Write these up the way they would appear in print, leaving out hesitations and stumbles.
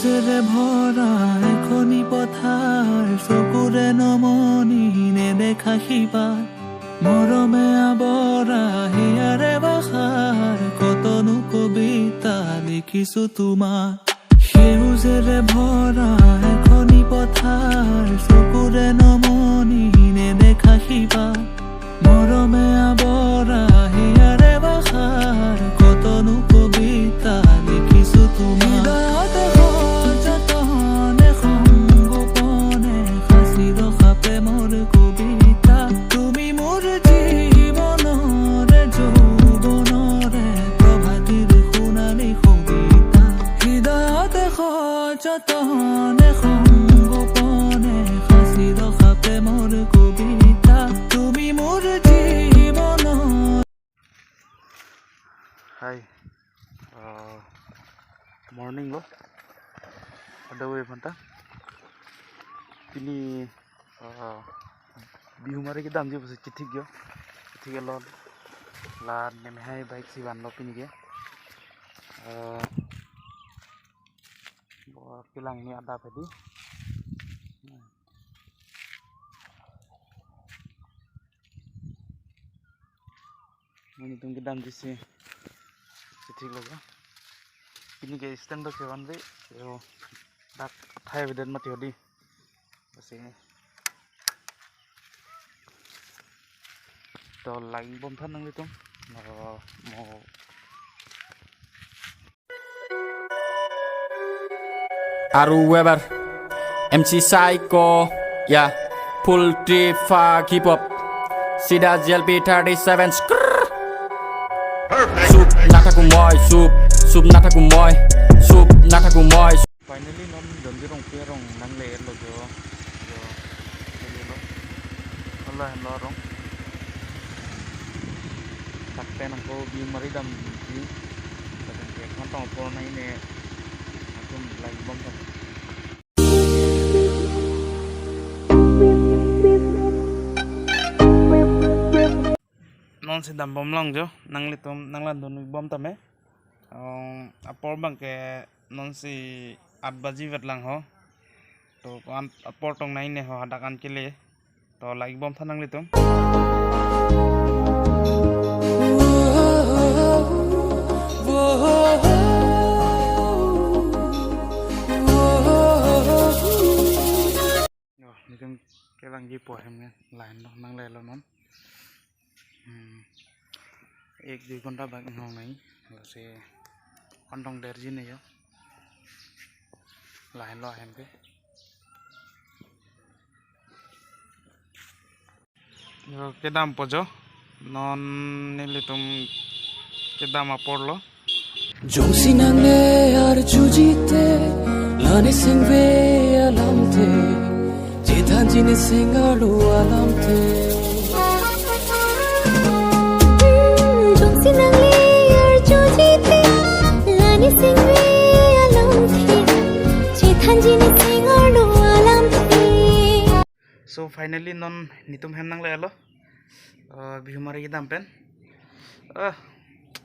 সেউজেৰে ভৰা এখনি পথাৰ চকুৰে নমনি নেদেখা সিপাৰ মৰমে আৱৰা হিয়াৰে বাখাৰ কতনো কবিতা লিখিছো তোমাৰ সেউজেৰে ভৰা এখনি পথাৰ চকুৰে নমনি নেদেখা সিপাৰ মৰমে আৱৰা হিয়াৰে বাখাৰ কতনো কবিতা লিখিছো তোমাৰ যতনে সংগোপনে সাঁচি ৰখা প্ৰেমৰ কবিতা তুমি মোৰ জীৱন। Hi, morning lo. Ada way manta. Ini bihu mari kita ambil pasal citik lo. Lah nemhai baik si ban lo pini ke. Kilang ini ada tadi. Ini tuh kita ambil sih. ठीक लगा ini के stand तो केवन रे यो dak thai vidan mati hodi basi to lagi bom than nang itu mo Aru Weber MC Psycho ya Full Trifa Hip Hop Sida JLP 37 Sup nataku moy sup nataku moy sup nataku moy finally non donji rong pe rong nang le lo jo lo lo rong takte nang ko bi mari dam ji dan ke kan tong por nai ne akum lagi bom kan non si dam bom long jo nang li tom nang lan don bom tame apor bang ke non si 8 baji vet lang ho to kan apor tong nai ne ho hadakan kele to lagi bom thanang li tom nitum kelang gi po hem lain lo nang le lo non 1-2 घंटा बाकी हो नहीं वैसे कंटों डरजी नहीं है line लो हम पे के दाम पजो नॉन नीली तुम के दाम अपोर लो जोशी नंगे यार जुजीते लाने सिंगे अलाम थे जेठान जी ने सिंगाड़ू अलाम थे so finally non nitum hem nang le lo bihu mari ki dampen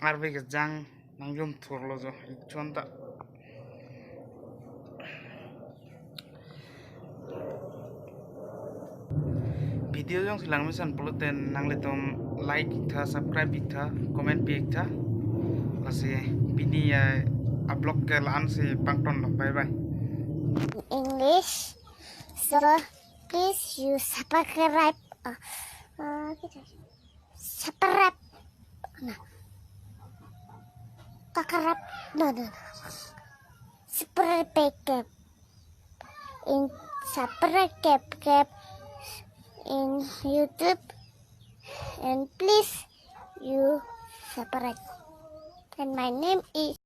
arbe ke jang nang jom thorlo jo chonta video jong silang misan poluten nang le tom like tha subscribe tha comment pik tha lase bini ya upload ke lan se pangton lo bye bye English so please you subscribe subscribe no subscribe in YouTube and please you subscribe and my name is